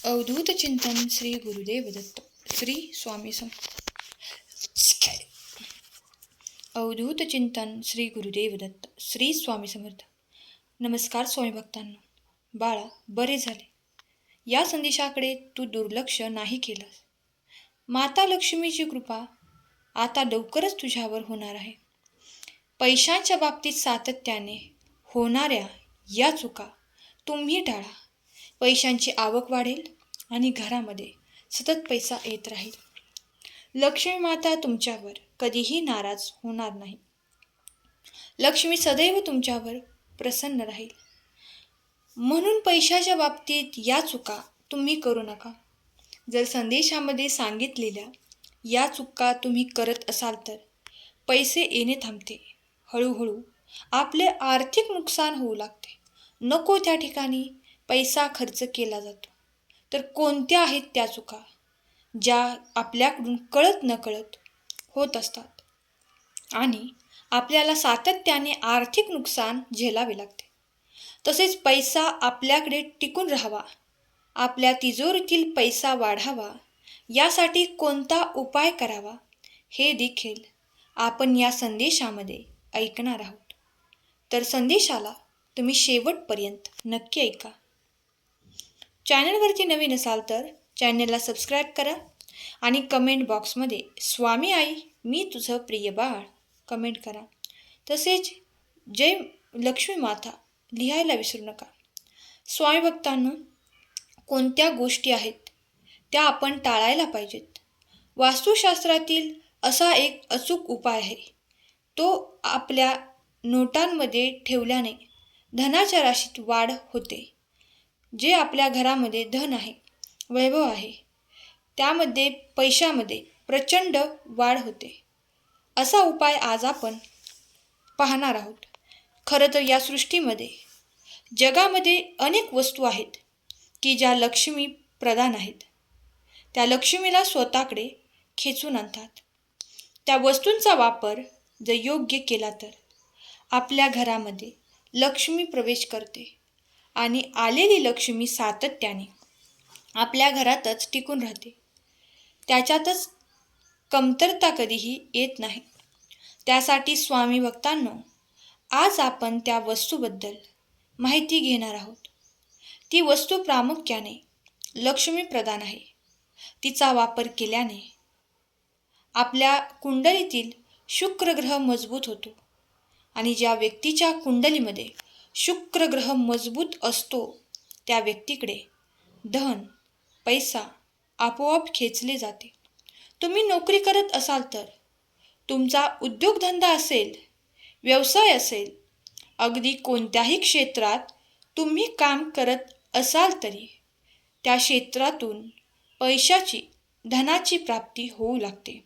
अवधूत चिंतन श्री गुरुदेव दत्त श्री स्वामी सम अवधूत चिंतन श्री गुरुदेव दत्त श्री स्वामी समर्थ. नमस्कार स्वामी भक्तांनो. बाळा, बरे झाले. या संदेशाकडे तू दुर्लक्ष नाही केलंस. माता लक्ष्मीची कृपा आता लवकरच तुझ्यावर होणार आहे. पैशांच्या बाबतीत सातत्याने होणाऱ्या या चुका तुम्ही टाळा. पैशांची आवक वाढेल आणि घरामध्ये सतत पैसा येत राहील. लक्ष्मी माता तुमच्यावर कधीही नाराज होणार नाही. लक्ष्मी सदैव तुमच्यावर प्रसन्न राहील. म्हणून पैशाच्या बाबतीत या चुका तुम्ही करू नका. जर संदेशामध्ये सांगितलेल्या या चुका तुम्ही करत असाल तर पैसे येणे थांबते. हळूहळू आपले आर्थिक नुकसान होऊ लागते. नको त्या ठिकाणी पैसा खर्च केला जातो. तर कोणत्या आहेत त्या चुका ज्या आपल्याकडून कळत नकळत होत असतात आणि आपल्याला सातत्याने आर्थिक नुकसान झेलावे लागते. तसेच पैसा आपल्याकडे टिकून राहावा, आपल्या तिजोरीतील पैसा वाढावा यासाठी कोणता उपाय करावा हे देखील आपण या संदेशामध्ये ऐकणार आहोत. तर संदेशाला तुम्ही शेवटपर्यंत नक्की ऐका. चॅनलवरती नवीन असाल तर चॅनलला सबस्क्राईब करा आणि कमेंट बॉक्समध्ये स्वामी आई मी तुझं प्रिय बाळ कमेंट करा. तसेच जय लक्ष्मी माता लिहायला विसरू नका. स्वामी भक्तांनो, कोणत्या गोष्टी आहेत त्या आपण टाळायला पाहिजेत. वास्तुशास्त्रातील असा एक अचूक उपाय आहे. तो आपल्या नोटांमध्ये ठेवल्याने धनाच्या राशीत वाढ होते. जे आपल्या घरामध्ये धन आहे, वैभव आहे, त्यामध्ये पैशामध्ये प्रचंड वाढ होते. असा उपाय आज आपण पाहणार आहोत. खरं तर या सृष्टीमध्ये जगामध्ये अनेक वस्तू आहेत की ज्या लक्ष्मी प्रधान आहेत. त्या लक्ष्मीला स्वतःकडे खेचून आणतात. त्या वस्तूंचा वापर जर योग्य केला तर आपल्या घरामध्ये लक्ष्मी प्रवेश करते आणि आलेली लक्ष्मी सातत्याने आपल्या घरातच टिकून राहते. त्याच्यातच कमतरता कधीही येत नाही. त्यासाठी स्वामी भक्तांनो, आज आपण त्या वस्तूबद्दल माहिती घेणार आहोत. ती वस्तू प्रामुख्याने लक्ष्मी प्रधान आहे. तिचा वापर केल्याने आपल्या कुंडलीतील शुक्र ग्रह मजबूत होतो आणि ज्या व्यक्तीच्या कुंडलीमध्ये शुक्र ग्रह मजबूत असतो त्या व्यक्तीकडे धन, पैसा आपोआप खेचले जाते. तुम्ही नोकरी करत असाल तर, तुमचा उद्योगधंदा असेल, व्यवसाय असेल, अगदी कोणत्याही क्षेत्रात तुम्ही काम करत असाल तरी त्या क्षेत्रातून पैशाची, धनाची प्राप्ती होऊ लागते.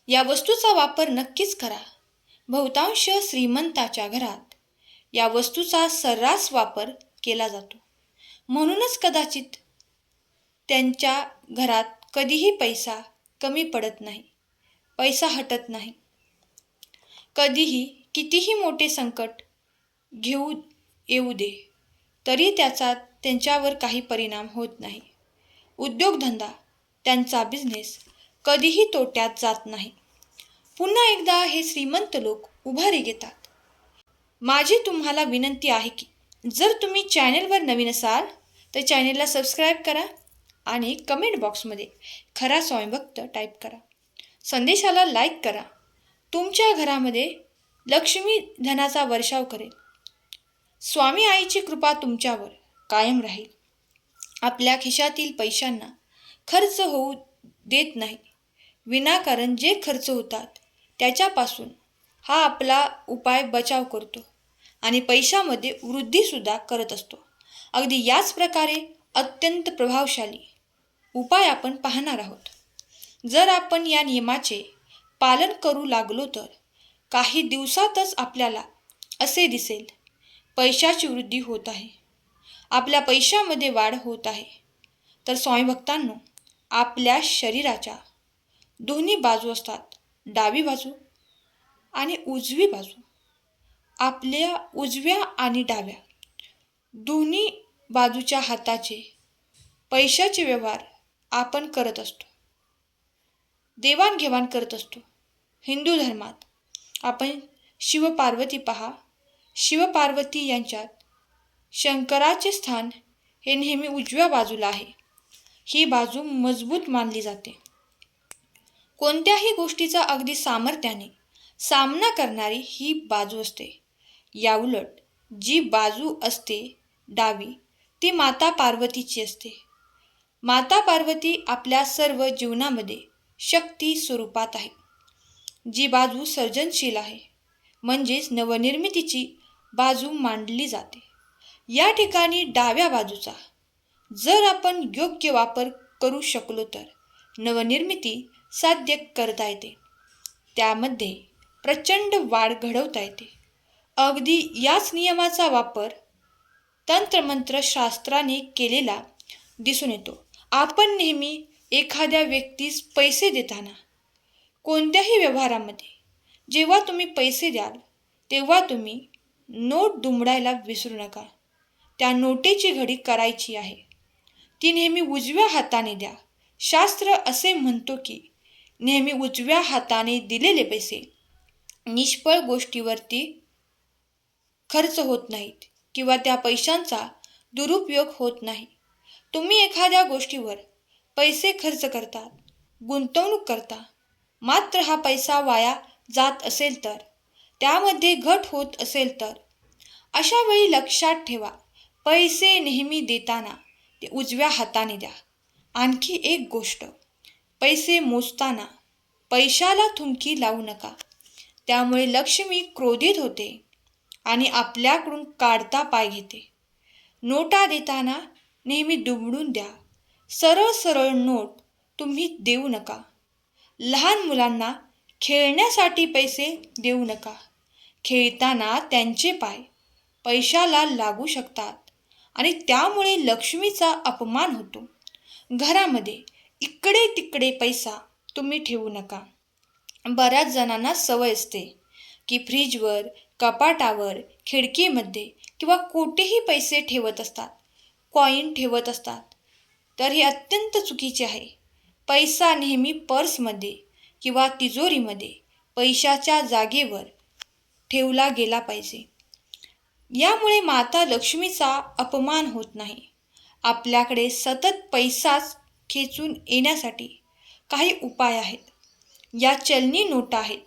या वस्तूचा वापर नक्कीच करा. बहुतांश श्रीमंताच्या घरात या वस्तूचा सर्रास वापर केला जातो. म्हणूनच कदाचित त्यांच्या घरात कधीही पैसा कमी पडत नाही, पैसा हटत नाही. कधीही कितीही मोठे संकट येऊ दे तरी त्याचा त्यांच्यावर काही परिणाम होत नाही. उद्योगधंदा, त्यांचा बिझनेस कधीही तोट्यात जात नाही. पुन्हा एकदा हे श्रीमंत लोक उभारी घेतात. माझी तुम्हाला विनंती आहे की जर तुम्ही चॅनलवर नवीन असाल तर चॅनलला सबस्क्राईब करा आणि कमेंट बॉक्समध्ये खरा स्वामी भक्त टाईप करा. संदेशाला लाईक करा. तुमच्या घरामध्ये लक्ष्मी धनाचा वर्षाव करेल. स्वामी आईची कृपा तुमच्यावर कायम राहील. आपल्या खिशातील पैशांना खर्च होऊ देत नाही. विनाकारण जे खर्च होतात त्याच्यापासून हा आपला उपाय बचाव करतो आणि पैशामध्ये वृद्धीसुद्धा करत असतो. अगदी याच प्रकारे अत्यंत प्रभावशाली उपाय आपण पाहणार आहोत. जर आपण या नियमाचे पालन करू लागलो तर काही दिवसातच आपल्याला असे दिसेल, पैशाची वृद्धी होत आहे, आपल्या पैशामध्ये वाढ होत आहे. तर स्वामी भक्तांनो, आपल्या शरीराच्या दोन्ही बाजू असतात, डावी बाजू आणि उजवी बाजू. आपल्या उजव्या आणि डाव्या दोन्ही बाजूच्या हाताचे पैशाचे व्यवहार आपण करत असतो, देवाणघेवाण करत असतो. हिंदू धर्मात आपण शिवपार्वती पहा. शिवपार्वती यांच्यात शंकराचे स्थान हे नेहमी उजव्या बाजूला आहे. ही बाजू मजबूत मानली जाते. कोणत्याही गोष्टीचा अगदी सामर्थ्याने सामना करणारी ही बाजू असते. याउलट जी बाजू असते डावी, ती माता पार्वतीची असते. माता पार्वती आपल्या सर्व जीवनामध्ये शक्ती स्वरूपात आहे. जी बाजू सर्जनशील आहे, म्हणजेच नवनिर्मितीची बाजू मांडली जाते. या ठिकाणी डाव्या बाजूचा जर आपण योग्य वापर करू शकलो तर नवनिर्मिती साध्य करता येते. त्यामध्ये प्रचंड वाढ घडवता येते. अगदी याच नियमाचा वापर तंत्रमंत्र शास्त्राने केलेला दिसून येतो. आपण नेहमी एखाद्या व्यक्तीस पैसे देताना, कोणत्याही व्यवहारामध्ये जेव्हा तुम्ही पैसे द्याल तेव्हा तुम्ही नोट दुमडायला विसरू नका. त्या नोटेची घडी करायची आहे, ती नेहमी उजव्या हाताने द्या. शास्त्र असे म्हणतो की नेहमी उजव्या हाताने दिलेले पैसे निष्फळ गोष्टीवरती खर्च होत नाहीत किंवा त्या पैशांचा दुरुपयोग होत नाही. तुम्ही एखाद्या गोष्टीवर पैसे खर्च करता, गुंतवणूक करता, मात्र हा पैसा वाया जात असेल तर, त्यामध्ये घट होत असेल तर, अशा वेळी लक्षात ठेवा, पैसे नेहमी देताना ते उजव्या हाताने द्या. आणखी एक गोष्ट, पैसे मोजताना पैशाला थुंकी लावू नका. त्यामुळे लक्ष्मी क्रोधित होते आणि आपल्याकडून काढता पाय घेते. नोटा देताना नेहमी दुमडून द्या. सरळ सरळ नोट तुम्ही देऊ नका. लहान मुलांना खेळण्यासाठी पैसे देऊ नका. खेळताना त्यांचे पाय पैशाला लागू शकतात आणि त्यामुळे लक्ष्मीचा अपमान होतो. घरामध्ये इकडे तिकडे पैसा तुम्ही ठेवू नका. बऱ्याच जणांना सवय असते की फ्रीजवर, कपाटावर, खिडकीमध्ये किंवा कुठेही पैसे ठेवत असतात, कॉईन ठेवत असतात. तर हे अत्यंत चुकीचे आहे. पैसा नेहमी पर्समध्ये किंवा तिजोरीमध्ये पैशाच्या जागेवर ठेवला गेला पाहिजे. यामुळे माता लक्ष्मीचा अपमान होत नाही. आपल्याकडे सतत पैसाच खेचून येण्यासाठी काही उपाय आहेत. या चलनी नोटा आहेत.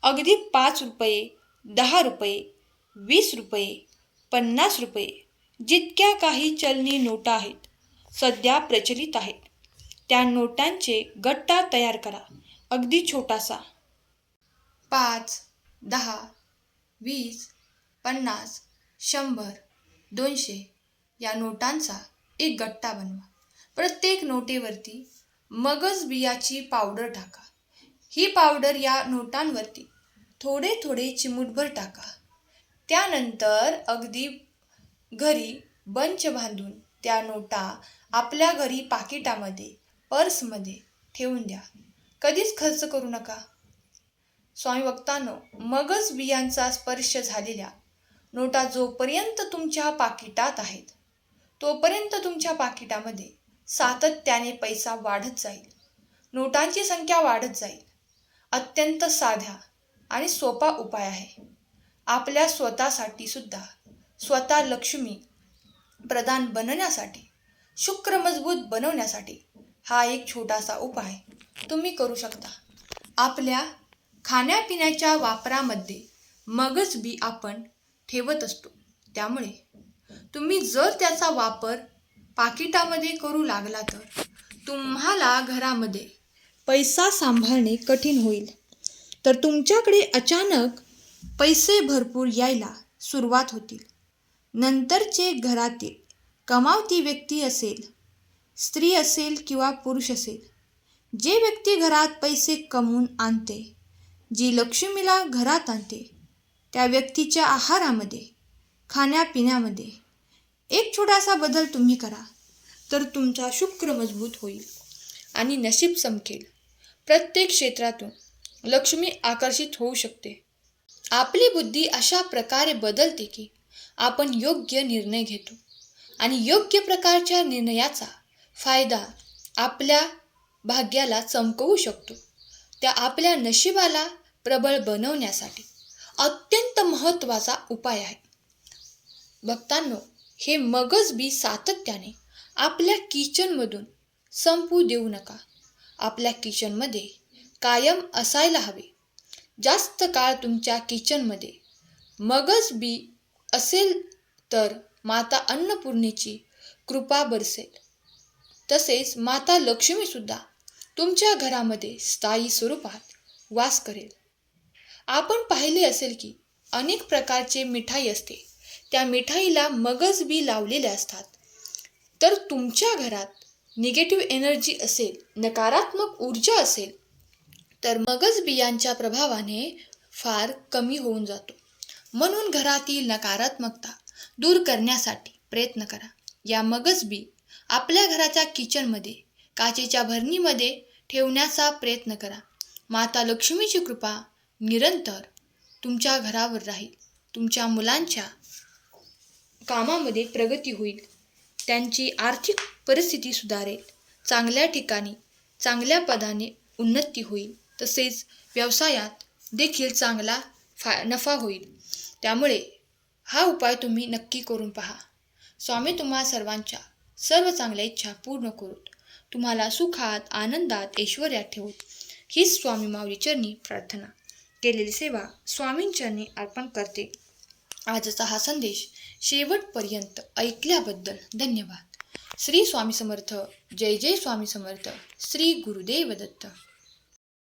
अगदी 5 रुपये, 10 रुपये, 20 रुपये, 50 रुपये, जितक्या काही चलनी नोटा आहेत, सध्या प्रचलित आहेत. त्या नोटांचे गट्टा तयार करा. अगदी छोटासा. 5, 10, 20, 50, 100, 200 या नोटांचा एक गट्टा बनवा. प्रत्येक नोटेवरती मगज बियाची पावडर टाका. ही पावडर या नोटांवरती थोडे थोडे चिमूटभर टाका. त्यानंतर अगदी घरी बंच बांधून त्या नोटा आपल्या घरी पाकिटामध्ये, पर्समध्ये ठेवून द्या. कधीच खर्च करू नका. स्वामी भक्तांनो, मगज बियांचा स्पर्श झालेल्या नोटा जोपर्यंत तुमच्या पाकिटात आहेत, तोपर्यंत तुमच्या पाकिटामध्ये सातत्याने पैसा वाढत जाईल. नोटांची संख्या वाढत जाईल. अत्यंत साध्या आणि सोपा उपाय आहे. आपल्या स्वतःसाठी सुद्धा, स्वतः लक्ष्मी प्रधान बनण्यासाठी, शुक्र मजबूत बनवण्यासाठी हा एक छोटासा उपाय तुम्ही करू शकता. आपल्या खाण्यापिण्याच्या वापरामध्ये मगज बी आपण ठेवत असतो. त्यामुळे तुम्ही जर त्याचा वापर पाकिटामध्ये करू लागला तर तुम्हाला घरामध्ये पैसा सांभाळणे कठीण होईल. तर तुमच्याकडे अचानक पैसे भरपूर यायला सुरुवात होतील. नंतरचे घरातील कमावती व्यक्ती असेल, स्त्री असेल किंवा पुरुष असेल, जे व्यक्ती घरात पैसे कमवून आणते, जी लक्ष्मीला घरात आणते, त्या व्यक्तीच्या आहारामध्ये, खाण्यापिण्यामध्ये एक छोटासा बदल तुम्ही करा तर तुमचा शुक्र मजबूत होईल आणि नशीब चमकेल. प्रत्येक क्षेत्रातून लक्ष्मी आकर्षित होऊ शकते. आपली बुद्धी अशा प्रकारे बदलते की आपण योग्य निर्णय घेतो आणि योग्य प्रकारच्या निर्णयाचा फायदा आपल्या भाग्याला चमकवू शकतो. त्या आपल्या नशिबाला प्रबळ बनवण्यासाठी अत्यंत महत्त्वाचा उपाय आहे. भक्तांनो, हे मगज बी सातत्याने आपल्या किचनमधून संपू देऊ नका. आपल्या किचनमध्ये कायम असायला हवे. जास्त काळ तुमच्या किचनमध्ये मगज बी असेल तर माता अन्नपूर्णेची कृपा बरसेल. तसेच माता लक्ष्मीसुद्धा तुमच्या घरामध्ये स्थायी स्वरूपात वास करेल. आपण पाहिले असेल की अनेक प्रकारचे मिठाई असते, त्या मिठाईला मगज बी लावलेले असतात. तर तुमच्या घरात निगेटिव्ह एनर्जी असेल, नकारात्मक ऊर्जा असेल, तर मगज बियांच्या प्रभावाने फार कमी होऊन जातो. म्हणून घरातील नकारात्मकता दूर करण्यासाठी प्रयत्न करा. या मगज बी आपल्या घराच्या किचनमध्ये काचेच्या भरणीमध्ये ठेवण्याचा प्रयत्न करा. माता लक्ष्मीची कृपा निरंतर तुमच्या घरावर राहील. तुमच्या मुलांच्या कामामध्ये प्रगती होईल, त्यांची आर्थिक परिस्थिती सुधारेल, चांगल्या ठिकाणी चांगल्या पदाने उन्नती होईल. तसेच व्यवसायात देखील चांगला नफा होईल. त्यामुळे हा उपाय तुम्ही नक्की करून पहा. स्वामी तुम्हा सर्वांच्या सर्व चांगल्या इच्छा पूर्ण करोत. तुम्हाला सुखात, आनंदात, ऐश्वर्यात ठेवोत. हीच स्वामी माऊली चरणी प्रार्थना. केलेली सेवा स्वामींचरणी अर्पण करते. आजचा हा संदेश शेवटपर्यंत ऐकल्याबद्दल धन्यवाद. श्री स्वामी समर्थ. जय जय स्वामी समर्थ. श्री गुरुदेव दत्त.